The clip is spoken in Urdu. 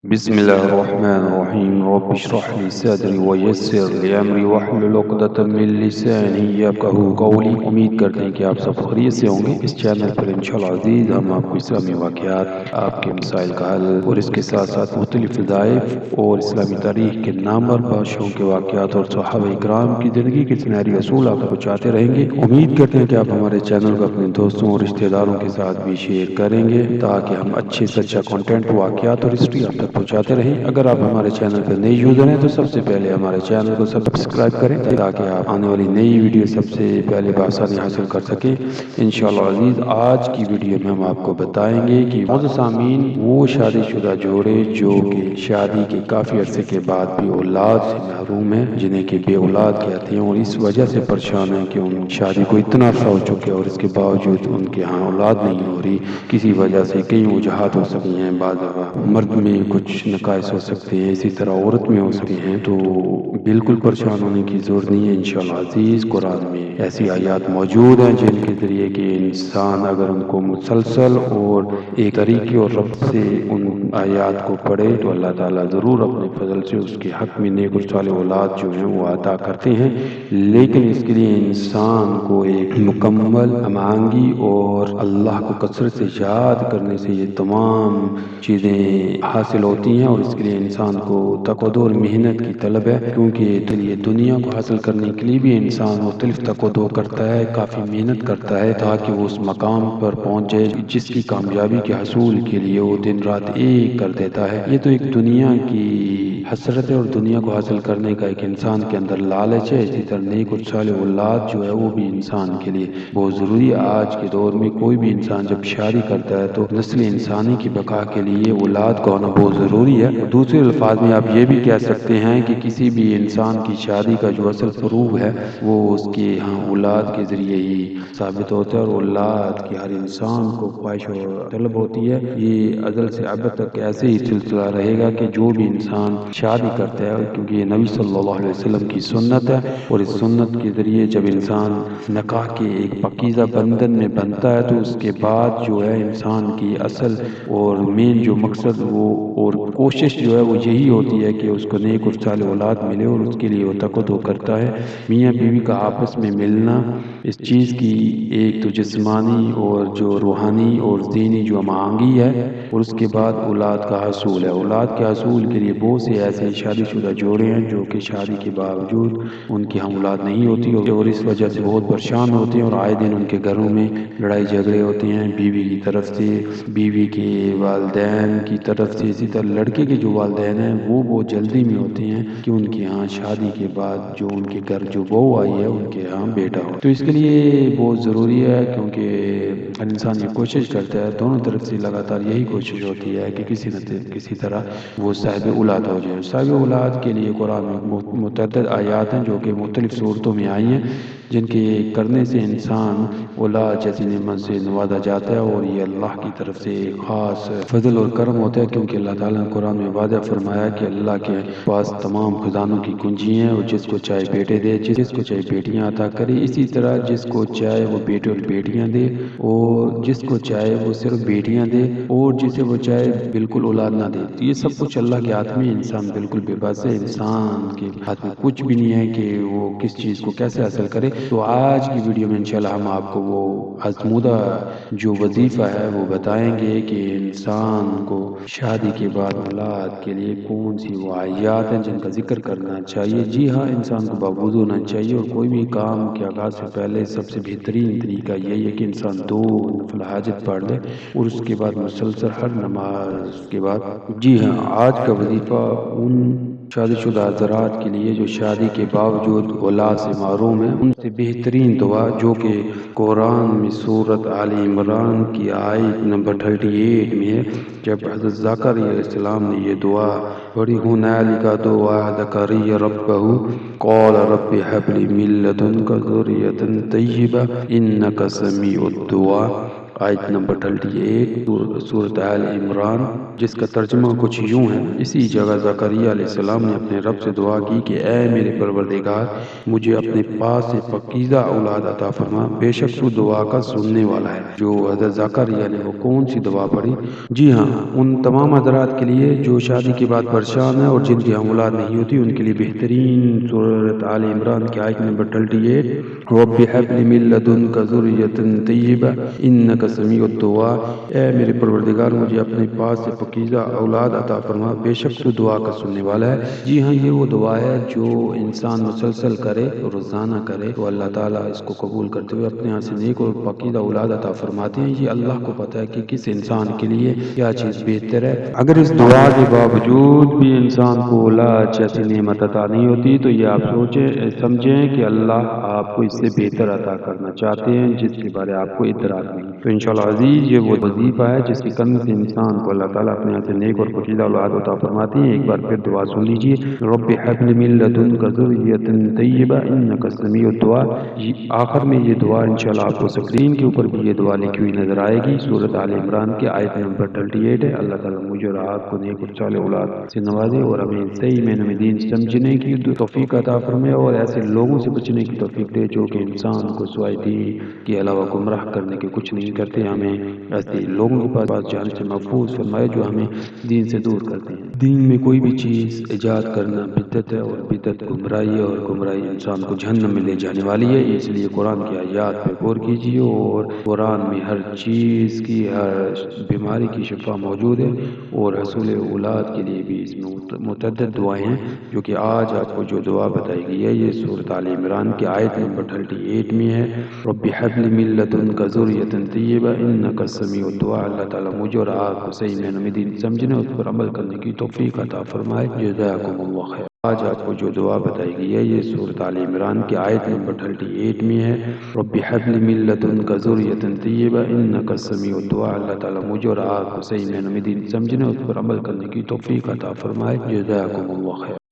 بسم الله الرحمن الرحیم رب اشرح لی صدری ویسر لی امری واحلل عقدۃ من لسانی یفقهوا قولی۔ امید کرتے ہیں کہ آپ سب خیریت سے ہوں گے۔ اس چینل پر انشاءاللہ عزیز ہم آپ کو اسلامی واقعات، آپ کے مسائل کا حل اور اس کے ساتھ ساتھ مختلف وظائف اور اسلامی تاریخ کے نامور بادشاہوں کے واقعات اور صحابہ کرام کی زندگی کے سنہری اصول آپ کو پہنچاتے رہیں گے۔ امید کرتے ہیں کہ آپ ہمارے چینل کو اپنے دوستوں اور رشتہ داروں کے ساتھ بھی شیئر کریں گے تاکہ ہم اچھے سے اچھا کنٹینٹ، واقعات اور ہسٹری آپ تک پہنچاتے رہیں۔ اگر آپ ہمارے چینل پر نئے یوزر ہیں تو سب سے پہلے ہمارے چینل کو سبسکرائب کریں تاکہ آپ آنے والی نئی ویڈیو سب سے پہلے بآسانی حاصل کر سکیں۔ انشاءاللہ عزیز آج کی ویڈیو میں ہم آپ کو بتائیں گے کہ معزز سامعین، وہ شادی شدہ جوڑے جو کہ شادی کے کافی عرصے کے بعد بھی اولاد سے محروم ہیں، جنہیں کہ بے اولاد کہتے ہیں، اور اس وجہ سے پریشان ہیں کہ ان شادی کو اتنا عرصہ ہو چکے اور اس کے باوجود ان کے ہاں اولاد نہیں ہو رہی۔ کسی وجہ سے کئی وجوہات ہو سکتی ہیں، بعض دفعہ مرد میں کچھ نقائص ہو سکتے ہیں، اسی طرح عورت میں ہو سکتے ہیں، تو بالکل پریشان ہونے کی ضرورت نہیں ہے۔ انشاءاللہ عزیز قرآن میں ایسی آیات موجود ہیں جن کے ذریعے کہ انسان اگر ان کو مسلسل اور ایک طریقے اور رب سے ان آیات کو پڑھے تو اللہ تعالیٰ ضرور اپنے فضل سے اس کے حق میں نیک اور صالح اولاد جو ہیں وہ عطا کرتے ہیں، لیکن اس کے لیے انسان کو ایک مکمل ہم آہنگی اور اللہ کو کثرت سے یاد کرنے سے یہ تمام چیزیں حاصل ہوتی ہیں، اور اس کے لیے انسان کو تقوی اور محنت کی طلب ہے، کیونکہ یہ دنیا کو حاصل کرنے کے لیے بھی انسان مختلف تقوی کرتا ہے، کافی محنت کرتا ہے تاکہ وہ اس مقام پر پہنچ جائے جس کی کامیابی کے حصول کے لیے وہ دن رات ایک کر دیتا ہے۔ یہ تو ایک دنیا کی حسرت ہے اور دنیا کو حاصل کرنے کا ایک انسان کے اندر لالچ ہے۔ اسی طرح نیک اور صالح اولاد جو ہے وہ بھی انسان کے لیے بہت ضروری ہے۔ آج کے دور میں کوئی بھی انسان جب شادی کرتا ہے تو نسل انسانی کی بقا کے لیے اولاد کا ہونا بہت ضروری ہے۔ دوسرے الفاظ میں آپ یہ بھی کہہ سکتے ہیں کہ کسی بھی انسان کی شادی کا جو اصل فروغ ہے وہ اس کے ہاں اولاد کے ذریعے ہی ثابت ہوتا ہے، اور اولاد کی ہر انسان کو خواہش و طلب ہوتی ہے۔ یہ ازل سے اب تک ایسے ہی سلسلہ رہے گا کہ جو بھی انسان شادی کرتا ہے، کیونکہ یہ نبی صلی اللہ علیہ وسلم کی سنت ہے، اور اس سنت کے ذریعے جب انسان نکاح کے ایک پاکیزہ بندھن میں بنتا ہے تو اس کے بعد جو ہے انسان کی اصل اور مین جو مقصد وہ اور کوشش جو ہے وہ یہی ہوتی ہے کہ اس کو نیک اور صالح اولاد ملے، اور اس کے لیے وہ تقوی کرتا ہے۔ میاں بیوی کا آپس میں ملنا اس چیز کی ایک تو جسمانی اور جو روحانی اور ذہنی جو ہم آہنگی ہے، اور اس کے بعد اولاد کا حصول ہے۔ اولاد کے حصول کے لیے بہت سے ایسے شادی شدہ جوڑے ہیں جو کہ شادی کے باوجود ان کی ہم اولاد نہیں ہوتی، اور اس وجہ سے بہت پریشان ہوتے ہیں، اور آئے دن ان کے گھروں میں لڑائی جھگڑے ہوتے ہیں، بیوی کی طرف سے، بیوی کے والدین کی طرف سے، اسی طرح لڑکے کے جو والدین ہیں وہ بہت جلدی میں ہوتے ہیں کہ ان کے ہاں شادی کے بعد جو ان کے گھر جو بہو آئی ہے ان کے ہاں بیٹا ہو۔ تو اس کے لیے بہت ضروری ہے، کیونکہ انسان یہ کوشش کرتا ہے، دونوں طرف سے لگاتار یہی کوشش ہوتی ہے کہ کسی نہ کسی طرح وہ صاحب اولاد ہو جائے۔ صاحب اولاد کے لیے قرآن میں متعدد آیات ہیں جو کہ مختلف صورتوں میں آئی ہیں، جن کے کرنے سے انسان اولاد جیسی نعمت سے نوازا جاتا ہے، اور یہ اللہ کی طرف سے ایک خاص فضل اور کرم ہوتا ہے، کیونکہ اللہ تعالیٰ نے قرآن میں واضح فرمایا کہ اللہ کے پاس تمام خزانوں کی کنجی ہیں، اور جس کو چاہے بیٹے دے، جس کو چاہے بیٹیاں عطا کرے، اسی طرح جس کو چاہے وہ بیٹے اور بیٹیاں دے، اور جس کو چاہے وہ صرف بیٹیاں دے، اور جسے وہ چاہے بالکل اولاد نہ دے۔ یہ سب کچھ اللہ کے ہاتھ میں، انسان بالکل بے بس ہے، انسان کے ہاتھ میں کچھ بھی نہیں ہے کہ وہ کس چیز کو کیسے حاصل کرے۔ تو آج کی ویڈیو میں انشاءاللہ ہم آپ کو وہ آزمودہ جو وظیفہ ہے وہ بتائیں گے کہ انسان کو شادی کے بعد اولاد کے لیے کون سی وہ حیات ہیں جن کا ذکر کرنا چاہیے۔ جی ہاں، انسان کو باوضو ہونا چاہیے، اور کوئی بھی کام کے آغاز سے پہلے سب سے بہترین طریقہ یہی ہے کہ انسان 2 نفل حاجت پڑھ لے، اور اس کے بعد مسلسل ہر نماز کے بعد جی ہاں آج کا وظیفہ ان شادی شدہ حضرات کے لیے جو شادی کے باوجود اولاد سے محروم ہیں، ان سے بہترین دعا جو کہ قرآن میں سورۃ آل عمران کی آیت نمبر 38 میں ہے، جب حضرت زکریا علیہ السلام نے یہ دعا پڑھی، هنالک دعا زکریا ربہ قال رب هب لی من لدنک ذریۃ طیبہ انک سمیع الدعاء، آیت نمبر 38 سورۃ آل عمران، جس کا ترجمہ کچھ یوں ہے: اسی جگہ زکریا علیہ السلام نے اپنے رب سے دعا کی کہ اے میرے پروردگار، مجھے اپنے پاس سے پاکیزہ اولاد عطا فرما، بے شک تو دعا کا سننے والا ہے۔ جو حضرت زکریا نے وہ کون سی دعا پڑھی؟ جی ہاں، ان تمام حضرات کے لیے جو شادی کے بعد پریشان ہیں اور جن کی اولاد نہیں ہوتی، ان کے لیے بہترین سورۃ آل عمران کی آیت نمبر 38: رب هب لي من لدنك ذرية طیبہ انک سمیع الدعاء۔ اے میرے پروردگار، مجھے اپنے پاس سے پاکیزہ اولاد عطا فرما، بے شک تو دعا کا سننے والا ہے۔ جی ہاں، یہ وہ دعا ہے جو انسان مسلسل کرے، روزانہ کرے تو اللہ تعالیٰ اس کو قبول کرتے ہوئے اپنے یہاں سے نیک اور پاکیزہ اولاد عطا فرماتے ہیں۔ یہ اللہ کو پتہ ہے کہ کس انسان کے لیے کیا چیز بہتر ہے۔ اگر اس دعا کے باوجود بھی انسان کو اولاد جیسی نعمت عطا نہیں ہوتی تو یہ آپ سمجھیں کہ اللہ آپ کو اس سے بہتر عطا کرنا چاہتے ہیں جس کے بارے آپ کو ادراک نہیں۔ تو انشاءاللہ عزیز، یہ وہ وظیفہ ہے جس کے کرنے سے انسان کو اللہ تعالیٰ اپنے یہاں سے نیک اور پاکیزہ اولاد عطا فرماتے ہیں۔ ایک بار پھر دعا سن لیجیے: رب هب لي من لدنك ذرية طیبہ انک سمیع الدعاء۔ آخر میں یہ دعا انشاءاللہ آپ کو سکرین کے اوپر بھی یہ دعا لکھی ہوئی نظر آئے گی۔ سورۃ آل عمران کی آیت نمبر 38 ہے۔ اللہ تعالیٰ مجھے اور آپ کو نیک اور صالح اولاد سے نوازے اور ہمیں صحیح معنوں میں دین سمجھنے کی توفیق عطا فرمائے اور ایسے لوگوں سے بچنے کی توفیق دے جو کہ انسان کو سوائے دین کے علاوہ گمراہ کرنے کے کچھ نہیں کرتے۔ ہمیں ایسے لوگوں کے پاس جانے سے محفوظ فرمائے جو ہمیں دین سے دور کرتے ہیں۔ دین میں کوئی بھی چیز ایجاد کرنا بدعت ہے اور بدعت گمراہی ہے اور گمراہی انسان کو جہنم میں لے جانے والی ہے۔ اس لیے قرآن کی آیات پہ غور کیجیے اور قرآن میں ہر چیز کی، ہر بیماری کی شفا موجود ہے اور حصول اولاد کے لیے بھی اس میں متعدد دعائیں ہیں، جو کہ آج آپ کو جو دعا بتائی گئی ہے یہ سورۃ آل عمران کی آیت نمبر 38 میں ہے: رب هب لي من لدنك ذرية طیبہ انک سمیع الدعاء۔ اللہ تعالیٰ مجھے اور آپ کو صحیح معنوں میں دین سمجھنے اور اس پر عمل کرنے کی توفیق عطا فرمائے۔ جزاکم اللہ خیر۔ آج آپ کو جو دعا بتائی گئی ہے یہ سورۃ آل عمران کی آیت نمبر 38 میں ہے: رب هب لي من لدنك ذرية طیبہ انک سمیع الدعاء۔ اللہ تعالیٰ مجھے اور آپ کو صحیح معنوں میں دین سمجھنے اور اس پر عمل کرنے کی توفیق عطا فرمائے۔ جزاکم اللہ خیر۔